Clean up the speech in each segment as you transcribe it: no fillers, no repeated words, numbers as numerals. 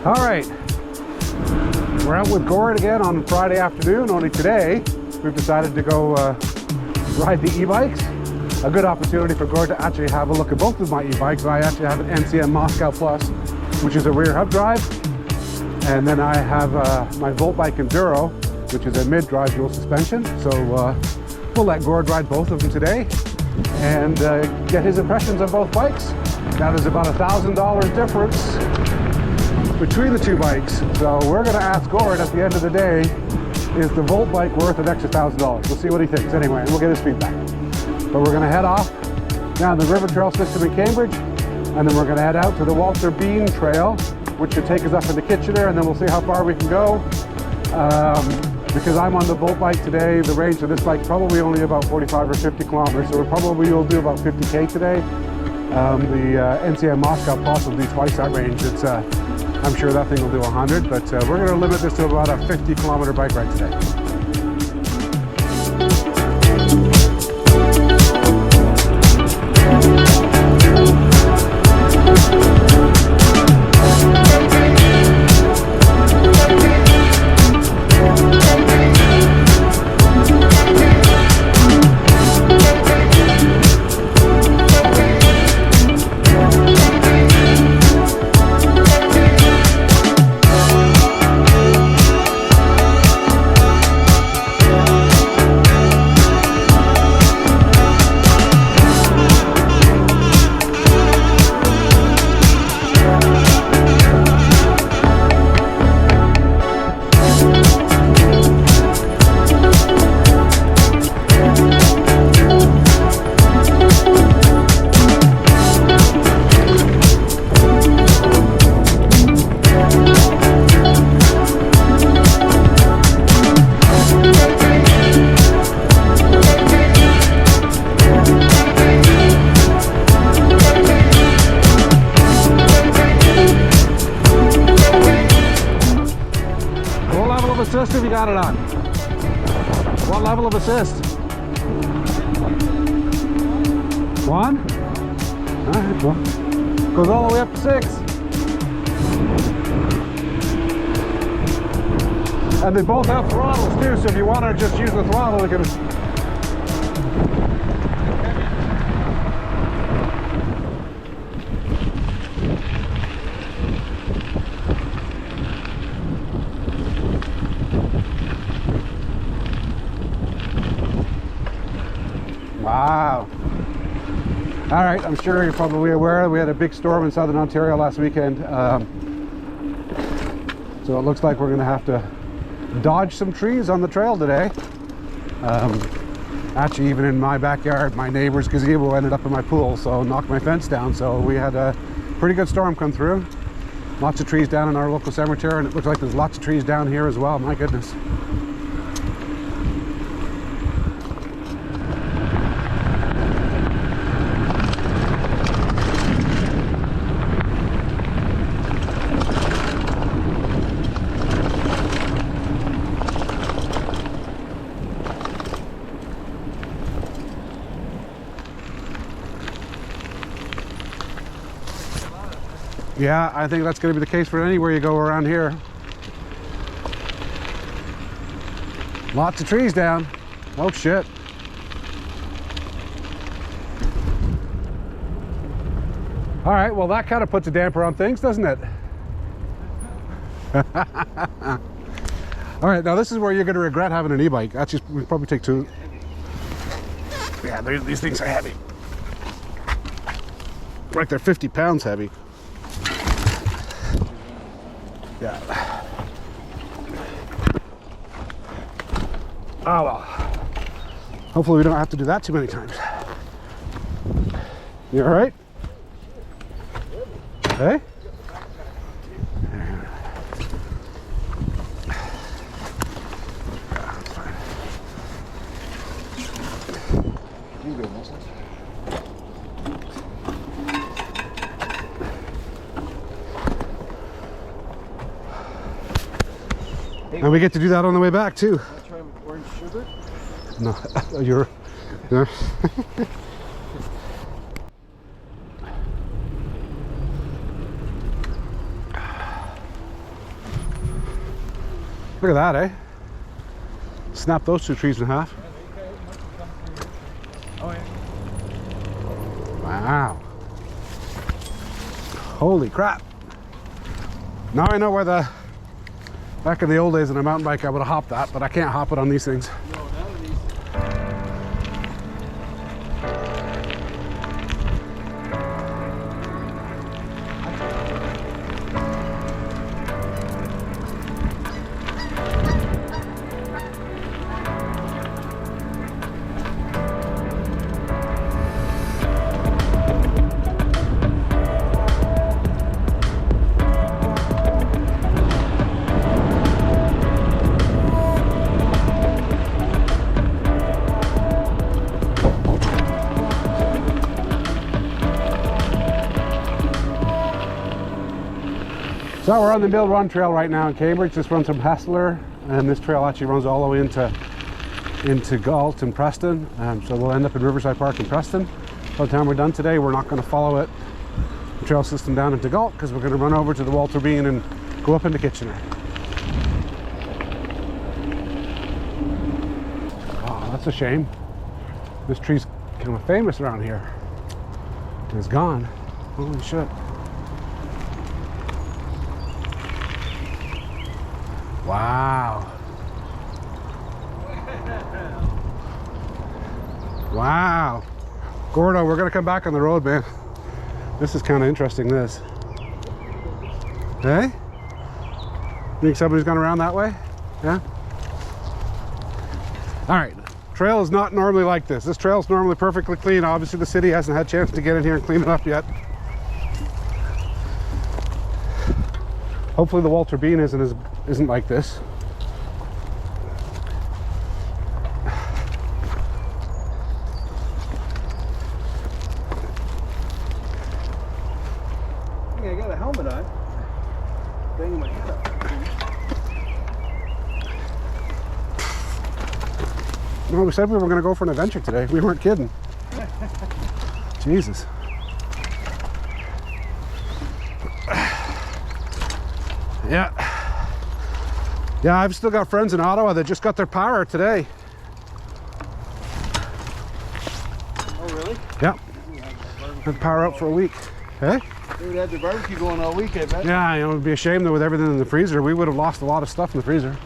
All right, we're out with Gord again on Friday afternoon. Only today we've decided to go ride the e-bikes. A good opportunity for Gord to actually have a look at both of my e-bikes. I actually have an NCM Moscow Plus, which is a rear hub drive, and then I have my VoltBike Enduro, which is a mid-drive dual suspension. So we'll let Gord ride both of them today and get his impressions on both bikes. Now there's about $1,000 difference between the two bikes, so we're going to ask Gord at the end of the day, is the VoltBike worth an extra $1,000? We'll see what he thinks anyway, and we'll get his feedback. But we're going to head off down the river trail system in Cambridge, and then we're going to head out to the Walter Bean Trail, which should take us up into Kitchener, and then we'll see how far we can go. Because I'm on the VoltBike today, the range of this bike probably only about 45 or 50 kilometers, so we probably will do about 50K today. The NCM Moscow Plus will do twice that range. It's I'm sure that thing will do 100, but we're going to limit this to about a 50-kilometer bike ride today. Assist if you got it on. What level of assist? 1? Alright, well, goes all the way up to 6. And they both have throttles too, so if you want to just use the throttle, you can. Wow. All right, I'm sure you're probably aware we had a big storm in southern Ontario last weekend. So it looks like we're going to have to dodge some trees on the trail today. Actually, even in my backyard, my neighbor's gazebo ended up in my pool, so knocked my fence down. So we had a pretty good storm come through. Lots of trees down in our local cemetery, and it looks like there's lots of trees down here as well. My goodness. Yeah, I think that's going to be the case for anywhere you go around here. Lots of trees down. Oh shit. All right, well that kind of puts a damper on things, doesn't it? All right, now this is where you're going to regret having an e-bike. Actually, we'll probably take two. Yeah, these things are heavy. Like they're 50 pounds heavy. Yeah. Oh well. Hopefully we don't have to do that too many times. You all right? Hey? And we get to do that on the way back too. Want to try orange sugar? No, you're. Yeah. Look at that, eh? Snap those two trees in half. Wow. Holy crap. Now I know where back in the old days on a mountain bike I would have hopped that, but I can't hop it on these things. So we're on the Mill Run Trail right now in Cambridge. This runs from Hassler, and this trail actually runs all the way into Galt and Preston. So we'll end up in Riverside Park in Preston. By the time we're done today, we're not going to follow the trail system down into Galt, because we're going to run over to the Walter Bean and go up into Kitchener. Oh, that's a shame. This tree's kind of famous around here. It's gone. Holy shit. Wow. Wow. Gordo, we're gonna come back on the road, man. This is kind of interesting, this. Hey? Think somebody's gone around that way? Yeah? All right. Trail is not normally like this. This trail is normally perfectly clean. Obviously the city hasn't had a chance to get in here and clean it up yet. Hopefully the Walter Bean isn't like this. I think I got a helmet on. Banging my head up. No, we said we were going to go for an adventure today. We weren't kidding. Jesus. Yeah, I've still got friends in Ottawa that just got their power today. Oh, really? Yeah. Had power up for a week. Hey? They would have their barbecue going all week, I bet. Yeah, it would be a shame though with everything in the freezer. We would have lost a lot of stuff in the freezer.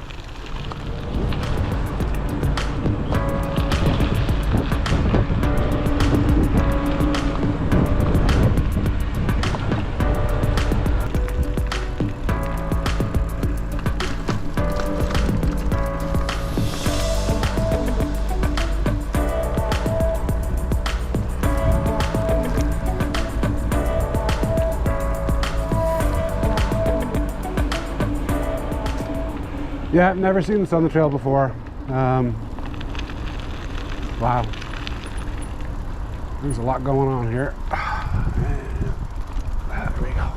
Yeah, I've never seen this on the trail before. Wow. There's a lot going on here. There we go.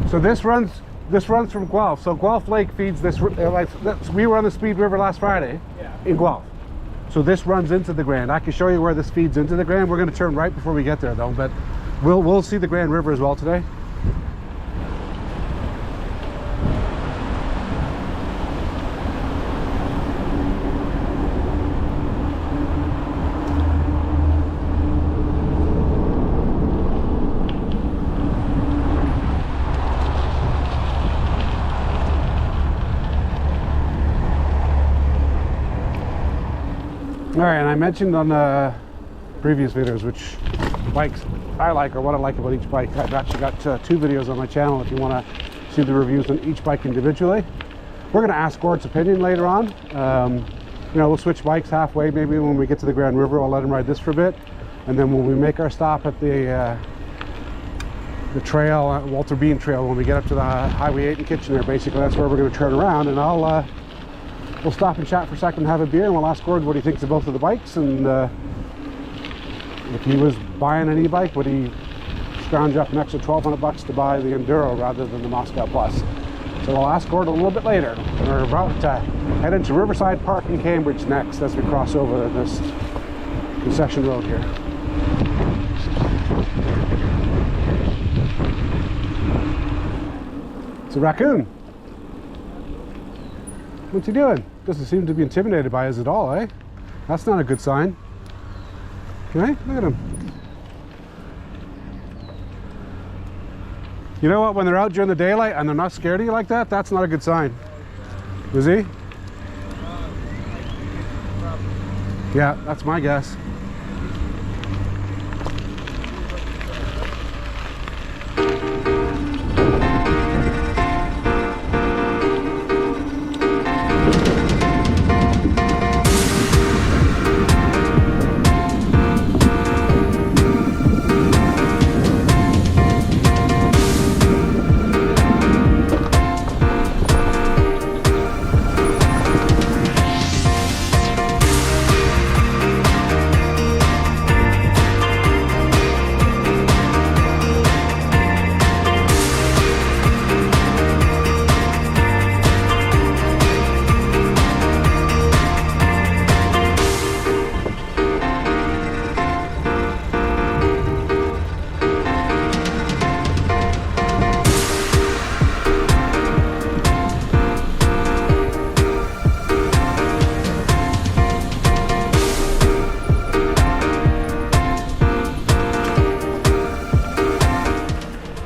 So this runs from Gulph. So Gulph Lake feeds this. We were on the Speed River last Friday in Gulph. So this runs into the Grand. I can show you where this feeds into the Grand. We're going to turn right before we get there though, but we'll see the Grand River as well today. All right, and I mentioned on previous videos which bikes I like or what I like about each bike. I've actually got 2 videos on my channel if you want to see the reviews on each bike individually. We're going to ask Gord's opinion later on. You know, we'll switch bikes halfway. Maybe when we get to the Grand River, I'll let him ride this for a bit, and then when we make our stop at the trail, Walter Bean Trail, when we get up to the Highway 8 in Kitchener, basically that's where we're going to turn around, and I'll we'll stop and chat for a second and have a beer, and we'll ask Gord what he thinks of both of the bikes, and if he was buying an e-bike, would he scrounge up an extra $1,200 to buy the Enduro rather than the Moscow Plus. So we'll ask Gord a little bit later. We're about to head into Riverside Park in Cambridge next as we cross over this concession road here. It's a Raccoon. What's he doing? Doesn't seem to be intimidated by us at all, eh? That's not a good sign. Okay, look at him. You know what, when they're out during the daylight and they're not scared of you like that, that's not a good sign. Is he? Yeah, that's my guess.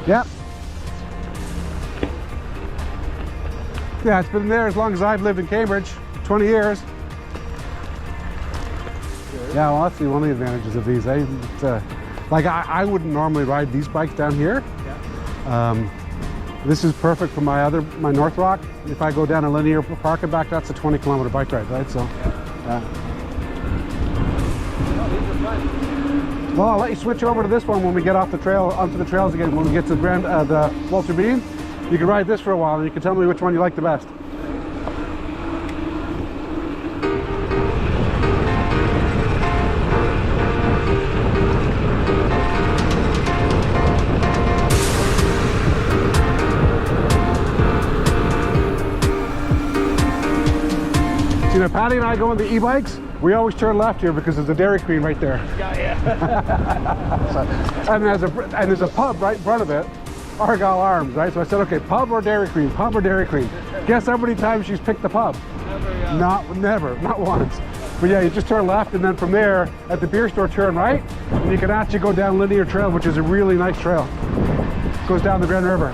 Yep. Yeah, it's been there as long as I've lived in Cambridge, 20 years. Yeah, well, that's one of the advantages of these. Like I wouldn't normally ride these bikes down here. Yeah. This is perfect for my North Rock. If I go down a linear park and back, that's a 20-kilometer bike ride, right? So, yeah. Well, I'll let you switch over to this one when we get off the trail, onto the trails again. When we get to the Walter Bean, you can ride this for a while, and you can tell me which one you like the best. See, now Patty and I go on the e-bikes. We always turn left here because there's a Dairy Queen right there. Yeah. And there's a pub right in front of it, Argyle Arms, right? So I said, okay, pub or Dairy Queen, pub or Dairy Queen. Guess how many times she's picked the pub? Never, not once. But yeah, you just turn left, and then from there, at the beer store, turn right, and you can actually go down Linear Trail, which is a really nice trail. It goes down the Grand River.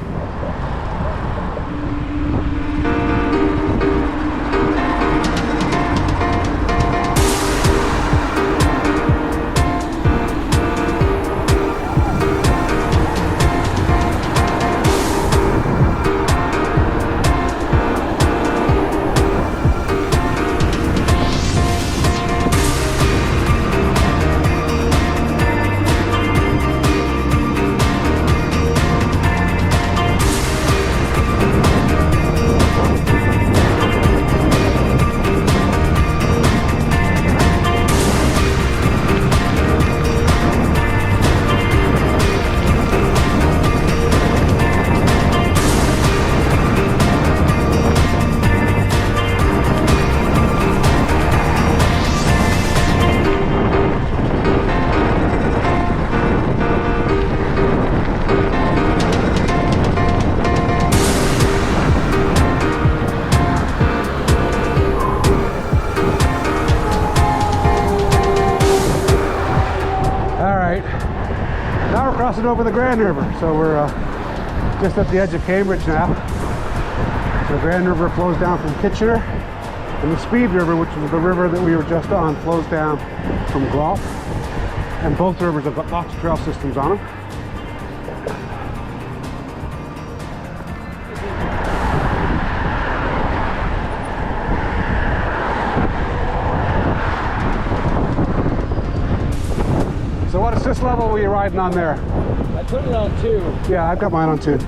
Crossing over the Grand River, so we're just at the edge of Cambridge now. The Grand River flows down from Kitchener, and the Speed River, which is the river that we were just on, flows down from Gulph. And both rivers have got lots of trail systems on them. So what assist level were you riding on there? I put it on 2. Yeah, I've got mine on 2.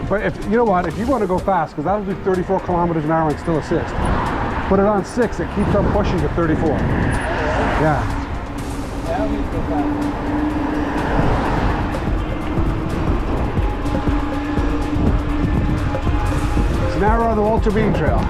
But if you know what, if you want to go fast, because that'll do 34 kilometers an hour and still assist. Put it on 6, it keeps on pushing to 34. Yeah. That means go fast. So now we're on the Walter Bean Trail.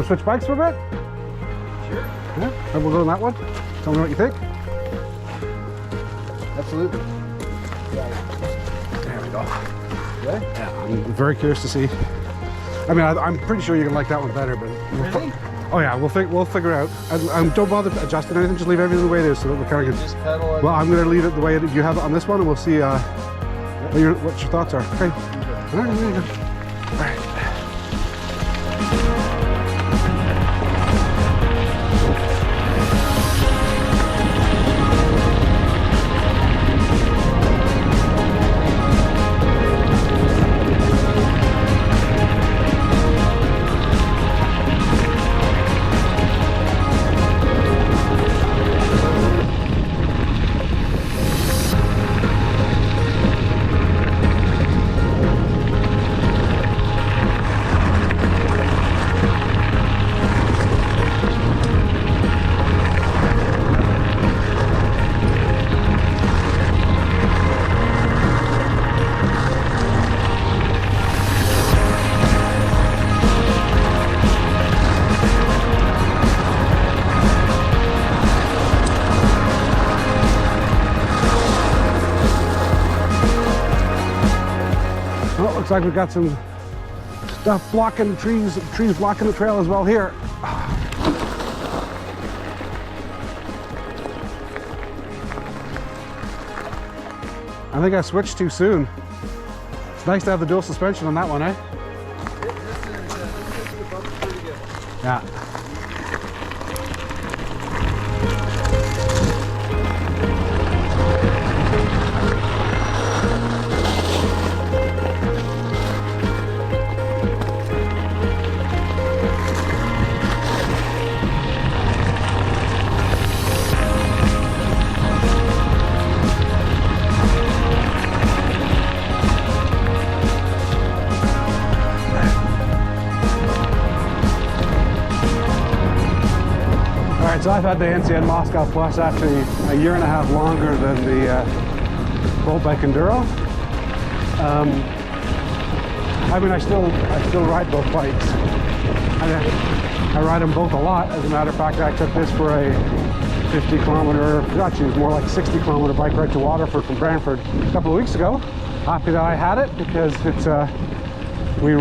Switch bikes for a bit? Sure. Yeah, and we'll go on that one. Tell me what you think. Absolutely. There we go. Yeah? Yeah, I'm very curious to see. I mean, I'm pretty sure you're gonna like that one better, but Really? oh yeah, we'll figure out. Don't bother adjusting anything. Just leave everything the way it is, so that we kind of Just pedal it. Well, I'm gonna leave it the way you have it on this one, and we'll see what your thoughts are. Okay. All right, there you go. All right. Well, looks like we've got some stuff blocking the trees blocking the trail as well here. I think I switched too soon. It's nice to have the dual suspension on that one, eh? This is above pretty good. Yeah. So I've had the NCM Moscow Plus actually a year and a half longer than the VoltBike Enduro. I mean, I still ride both bikes. I ride them both a lot. As a matter of fact, I took this for a 50 kilometer, actually it was more like 60 kilometer bike ride to Waterford from Brantford a couple of weeks ago. Happy that I had it because it's we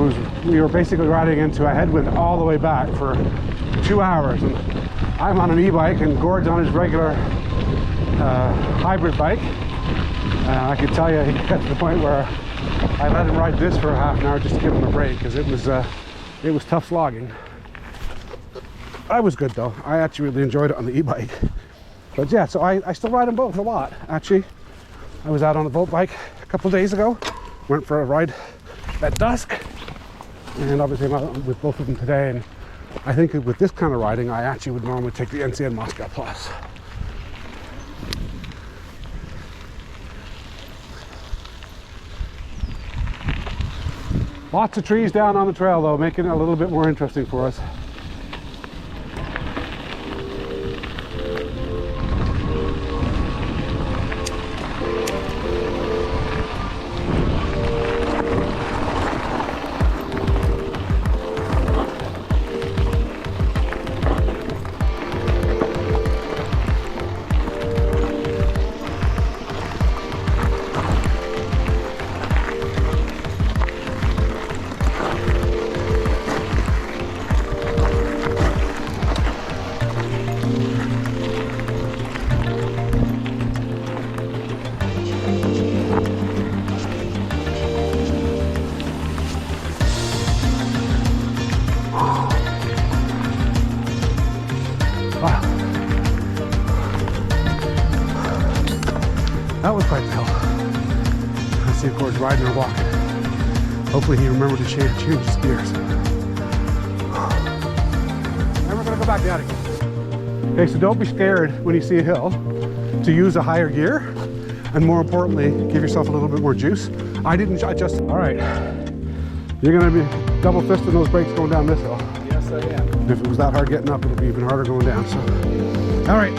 were basically riding into a headwind all the way back for 2 hours. And I'm on an e-bike and Gord's on his regular hybrid bike. I can tell you, he got to the point where I let him ride this for half an hour just to give him a break because it was tough slogging. I was good though. I actually really enjoyed it on the e-bike. But yeah, so I still ride them both a lot. Actually, I was out on the VoltBike a couple of days ago. Went for a ride at dusk, and obviously I'm out with both of them today. And I think with this kind of riding, I actually would normally take the NCM Moscow Plus. Lots of trees down on the trail though, making it a little bit more interesting for us. that was quite the hill. Let's see if Gord's riding or walking. Hopefully he remembered to change his gears. And we're gonna go back down again. Okay, so don't be scared when you see a hill to use a higher gear, and more importantly, give yourself a little bit more juice. I just, all right. You're gonna be double fisting those brakes going down this hill. Yes, I am. If it was that hard getting up, it'd be even harder going down, so. All right.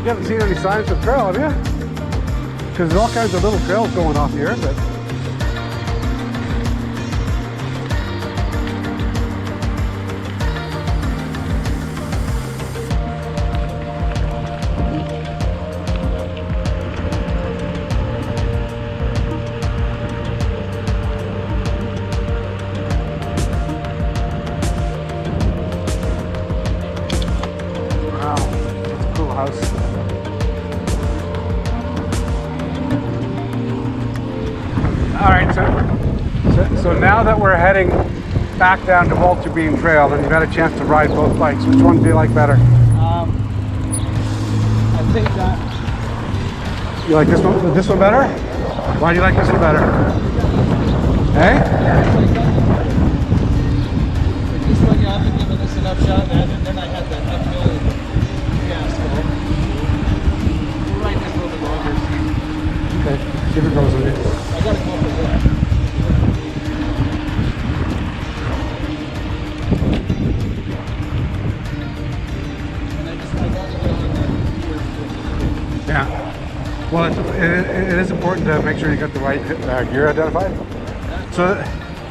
You haven't seen any signs of trail, have you? Because there's all kinds of little trails going off here, but wow, that's a cool house. All right, so now that we're heading back down to Voltbike Trail, and you've had a chance to ride both bikes, which one do you like better? I think that. You like this one better? Why do you like this one better? Hey? This one, yeah, I've been giving this enough shot, man, and then I had that uphill fiasco. We'll ride this a little bit longer. Okay, give it goes with you. I gotta go for that. And I gotta get in there. Yeah. Well, it is important to make sure you got the right gear identified. So, A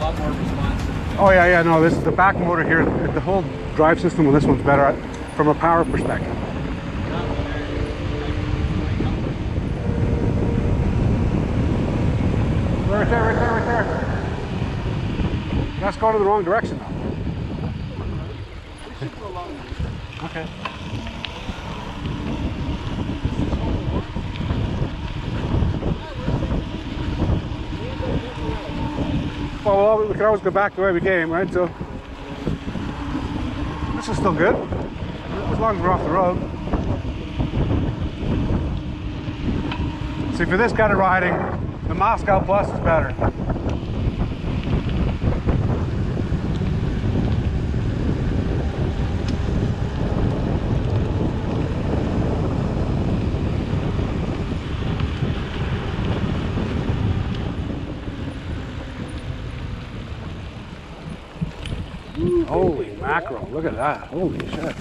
lot more responsive. oh yeah, no, this is the back motor here. The whole drive system on this one's better from a power perspective. Right there. That's going in the wrong direction though. We should go along. Okay. Well, we can always go back the way we came, right? So this is still good, as long as we're off the road. See, for this kind of riding, the Moscow Plus is better. Holy mackerel, look at that. Holy shit.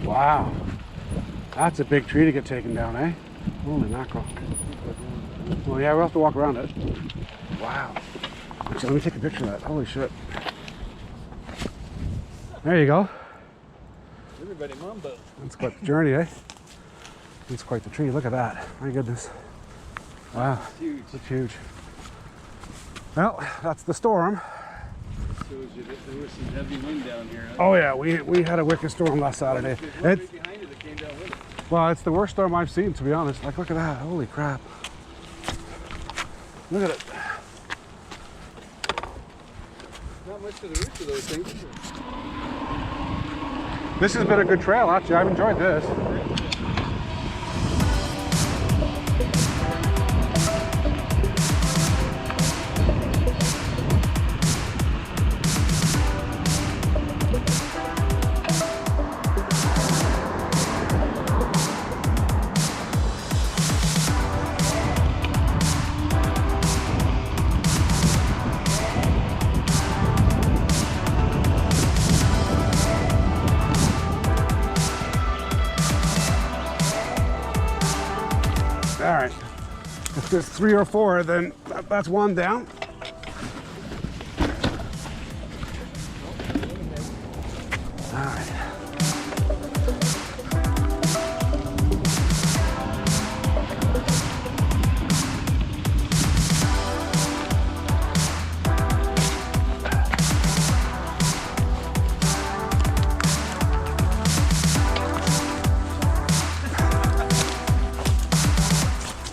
Wow. That's a big tree to get taken down, eh? Holy mackerel. Well, yeah, we'll have to walk around it. Wow. Actually, let me take a picture of that. Holy shit. There you go. Everybody mambo. That's quite the journey, eh? That's quite the tree. Look at that. My goodness. Wow. It's huge. It's huge. Well, that's the storm. Shows you that there was some heavy wind down here. Huh? Oh yeah, we had a wicked storm last Saturday. There's one right behind it that came down with it. Well, it's the worst storm I've seen, to be honest. Like, look at that. Holy crap. Look at it. Not much to the roots of those things. This has been a good trail, actually. I've enjoyed this. All right, if there's 3 or 4, then that's one down. All right.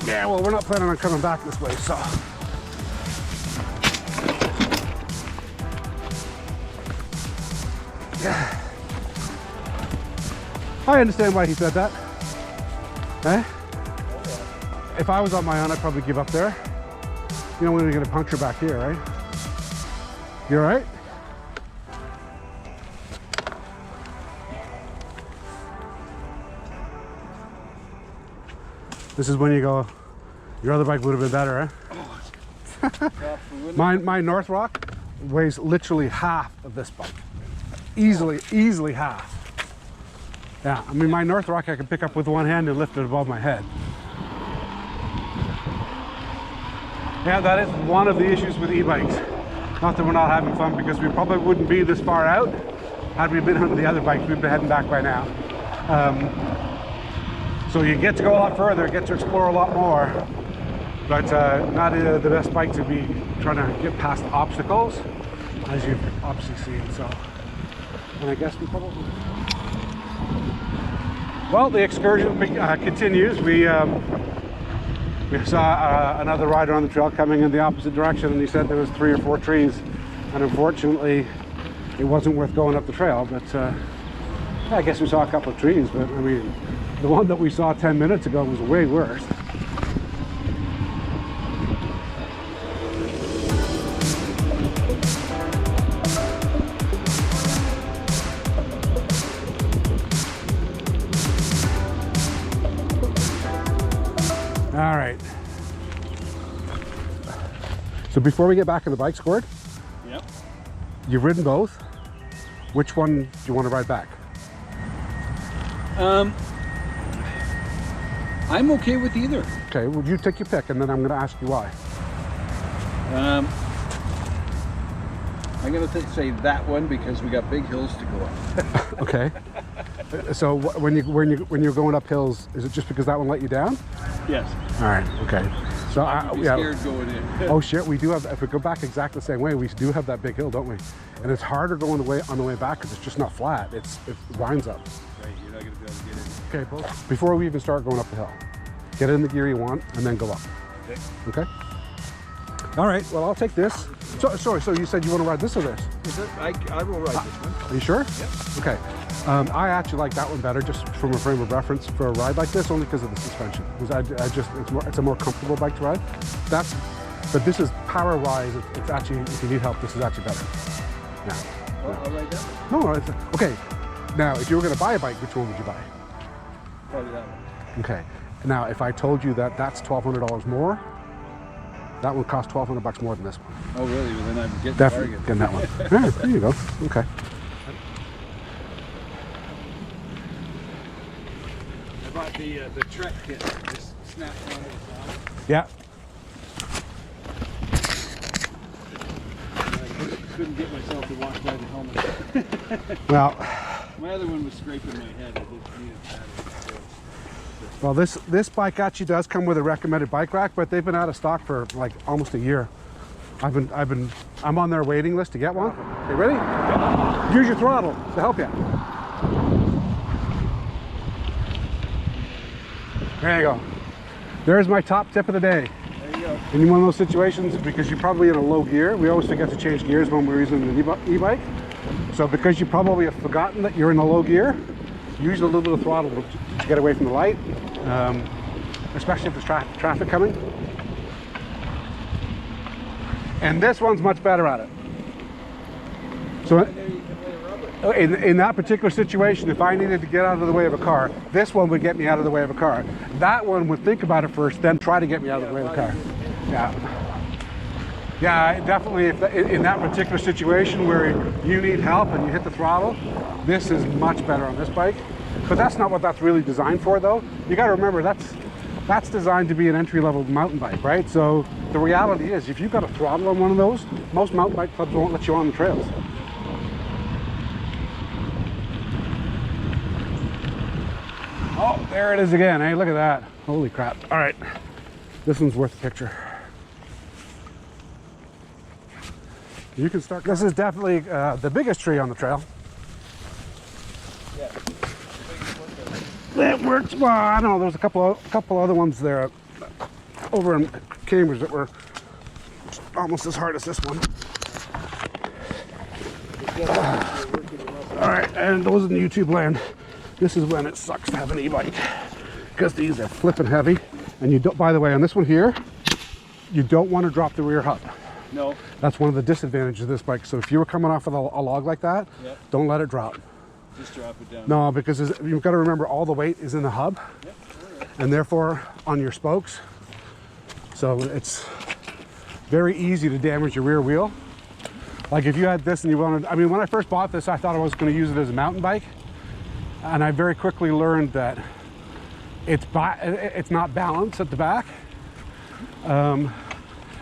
Yeah, well, we're not planning on coming back this way, so. Yeah. I understand why he said that. Eh? If I was on my own, I'd probably give up there. You don't want to get a puncture back here, right? You all right? This is when you go, your other bike would have been better, eh? my North Rock weighs literally half of this bike. Easily half. Yeah, I mean, my North Rock I can pick up with one hand and lift it above my head. Yeah, that is one of the issues with e-bikes. Not that we're not having fun, because we probably wouldn't be this far out had we been on the other bikes. We'd be heading back by now. So you get to go a lot further, get to explore a lot more, but not the best bike to be trying to get past obstacles, as you've obviously seen. So, and I guess we probably. Well, the excursion continues. We saw another rider on the trail coming in the opposite direction, and he said there was 3 or 4 trees, and unfortunately it wasn't worth going up the trail. But I guess we saw a couple of trees, but I mean, the one that we saw 10 minutes ago was way worse. All right. So before we get back on the bikes, Gord, Yep. you've ridden both. Which one do you want to ride back? I'm okay with either. Okay, well, you take your pick, and then I'm going to ask you why. I'm going to say that one because we got big hills to go up. Okay. So when you're going up hills, is it just because that one let you down? Yes. All right. Okay. So I'm yeah. scared going in. Oh shit, we do have. If we go back exactly the same way, we do have that big hill, don't we? And it's harder going on the way back because it's just not flat. It winds up. Right, you're not going to be able to get in. Okay, before we even start going up the hill, get in the gear you want and then go up. Okay. Okay? All right, well, I'll take this. Sorry, so you said you want to ride this or this? I will ride this one. Are you sure? Yep. Okay. I actually like that one better, just from a frame of reference for a ride like this, only because of the suspension. Because it's a more comfortable bike to ride. But this is power-wise, it's actually, if you need help, this is actually better. Yeah. Well, I'll ride that one. No, okay. Now, if you were going to buy a bike, which one would you buy? Probably that one. Okay. Now, if I told you that that's $1,200 more, that one cost $1,200 more than this one. Oh, really? Well, then I'm getting Definitely getting that one. Yeah, there you go. Okay. I bought the Trek kit. Just snapped on it. Yeah. I couldn't get myself to walk by the helmet. Well, my other one was scraping my head. I just needed that. well, this bike actually does come with a recommended bike rack, but they've been out of stock for like almost a year. I'm on their waiting list to get one. Okay, ready? Yep. Use your throttle to help you. There you go. There's my top tip of the day. There you go. In one of those situations, because you're probably in a low gear, we always forget to change gears when we're using an e-bike. So because you probably have forgotten that you're in a low gear, use a little bit of throttle to get away from the light, especially if there's traffic coming. And this one's much better at it. So in that particular situation, if I needed to get out of the way of a car, this one would get me out of the way of a car. That one would think about it first, then try to get me out of the way of the car. Yeah. Yeah, definitely. In that particular situation where you need help and you hit the throttle, this is much better on this bike. But that's not what that's really designed for, though. You got to remember that's designed to be an entry-level mountain bike, right? So the reality is, if you've got a throttle on one of those, most mountain bike clubs won't let you on the trails. Oh, there it is again. Hey, look at that. Holy crap. All right. This one's worth a picture. You can start. This is definitely the biggest tree on the trail. Yeah. That works. Well, I don't know. There's a couple other ones there. over in Cambridge that were almost as hard as this one. All right, and those in YouTube land, this is when it sucks to have an e-bike, because these are flipping heavy. And you don't, by the way, on this one here, you don't want to drop the rear hub. No. That's one of the disadvantages of this bike. So if you were coming off with a log like that, yep. Don't let it drop. Just drop it down. No, because you've got to remember all the weight is in the hub, yep. and therefore on your spokes. So it's very easy to damage your rear wheel. Like if you had this and you wanted, I mean, when I first bought this, I thought I was going to use it as a mountain bike. And I very quickly learned that it's not balanced at the back. And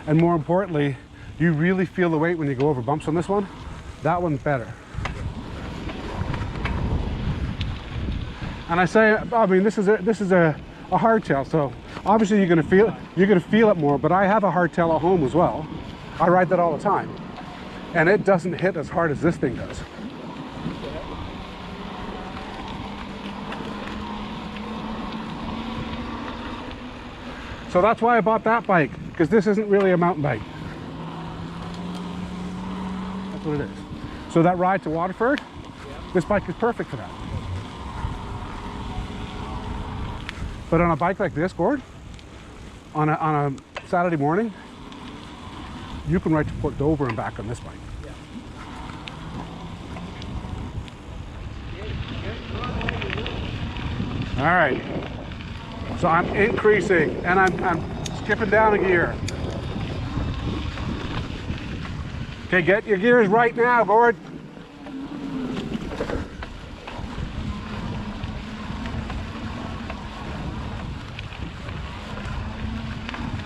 more importantly, you really feel the weight when you go over bumps on this one. That one's better. And I mean, this is a hardtail, so obviously you're gonna feel it more. But I have a hardtail at home as well. I ride that all the time, and it doesn't hit as hard as this thing does. So that's why I bought that bike, because this isn't really a mountain bike. That's what it is. So that ride to Waterford, this bike is perfect for that. But on a bike like this, Gord, on a Saturday morning, you can ride to Port Dover and back on this bike. All right. So I'm increasing, and I'm skipping down a gear. Okay, get your gears right now, Gord.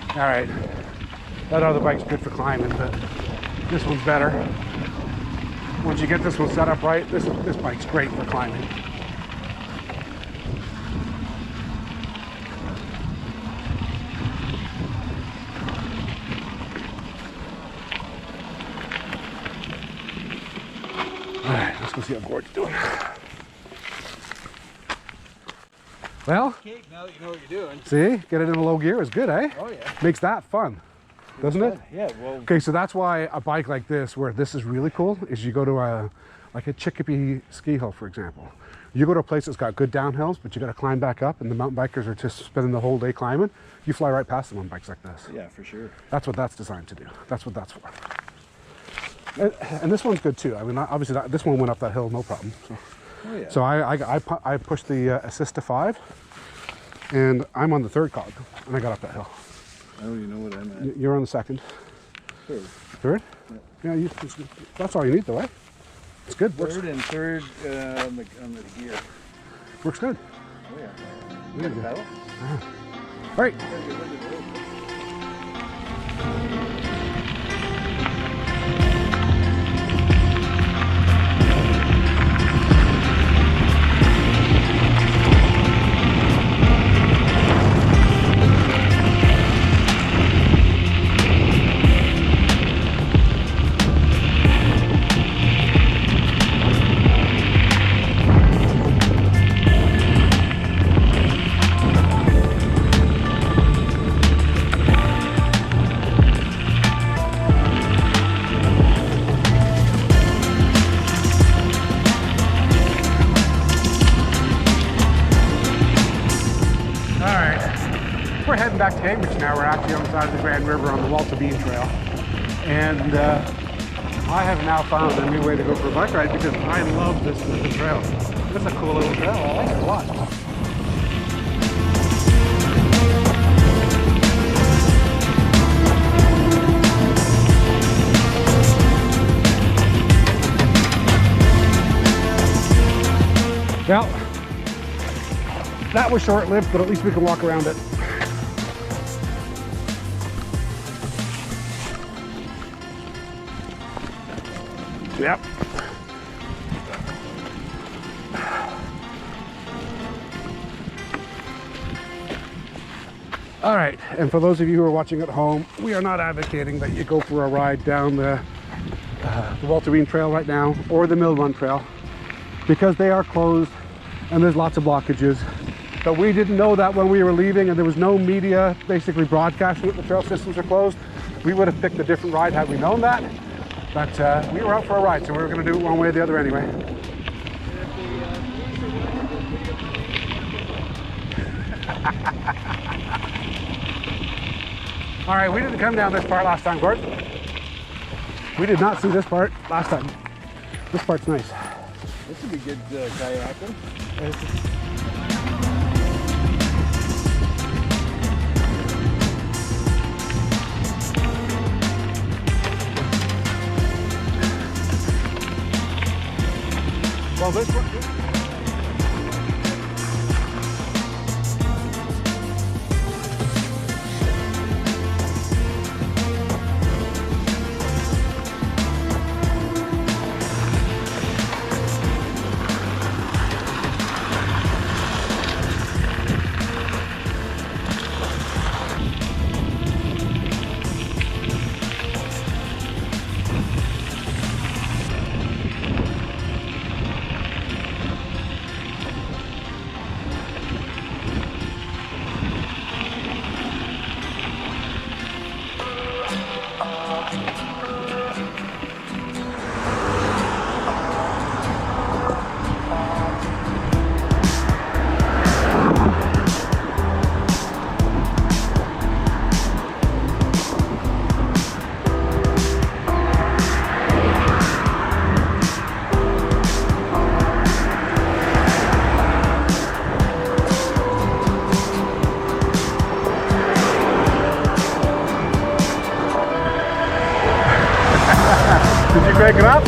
All right, that other bike's good for climbing, but this one's better. Once you get this one set up right, this bike's great for climbing. All right, let's go see how Gord's doing. Well, Okay, now that you know what you're doing. see, get it in a low gear is good, eh? Oh yeah. Makes that fun, doesn't it? Yeah, well. Okay, so that's why a bike like this, where this is really cool, is you go to like a Chicopee ski hill, for example. You go to a place that's got good downhills, but you got to climb back up, and the mountain bikers are just spending the whole day climbing. You fly right past them on bikes like this. Yeah, for sure. That's what that's designed to do. That's what that's for. And this one's good too. I mean, obviously this one went up that hill no problem. So, Oh yeah. so I pushed the assist to 5, and I'm on the 3rd cog, and I got up that hill. I don't even know what I'm at. You're on the 2nd. 3rd. 3rd? Yeah, that's all you need though, eh? It's good. 3rd and 3rd on the gear. Works good. Oh yeah. There you go. Pedal? All right. We're heading back to Cambridge now. We're actually on the side of the Grand River on the Walter Bean Trail. And I have now found a new way to go for a bike ride because I love this little trail. It's a cool little trail. I like it a lot. Well, that was short-lived, but at least we can walk around it. Yep. All right, and for those of you who are watching at home, we are not advocating that you go for a ride down the Walter Bean Trail right now or the Mill Run Trail, because they are closed and there's lots of blockages. but we didn't know that when we were leaving, and there was no media basically broadcasting it. The trail systems are closed. We would have picked a different ride had we known that, but we were out for a ride, so we were going to do it one way or the other anyway. All right, we didn't come down this part last time, Gord. We did not see this part last time. This part's nice. This would be good kayaking. Well, this one. Did you crank it up?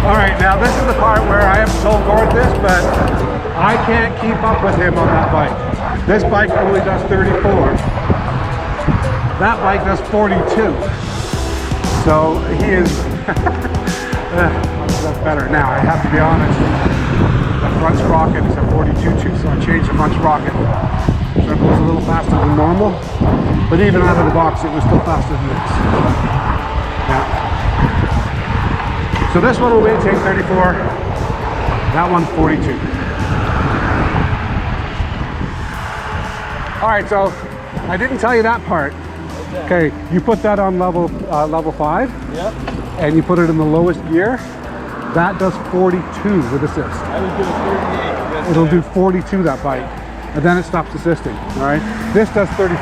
All right, now this is the part where I have told Gord this, but I can't keep up with him on that bike. This bike only does 34. That bike does 42. So he is, that's better. Now, I have to be honest, the front sprocket is a 42 too, so I changed the front sprocket. So it goes a little faster than normal, but even out of the box, it was still faster than this. Yeah. So this one will maintain 34, that one's 42. All right, so I didn't tell you that part. Okay, you put that on level 5. Yep. And you put it in the lowest gear. That does 42 with assist. I was doing 38. It'll do 42, that bike, and then it stops assisting. All right, this does 34.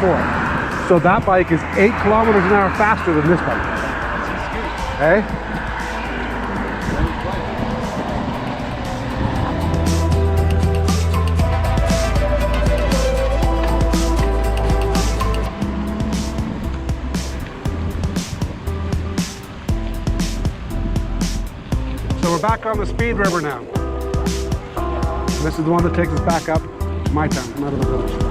So that bike is 8 kilometers an hour faster than this bike. Okay. So we're back on the Speed River now. This is the one that takes us back up to my town, from out of the village.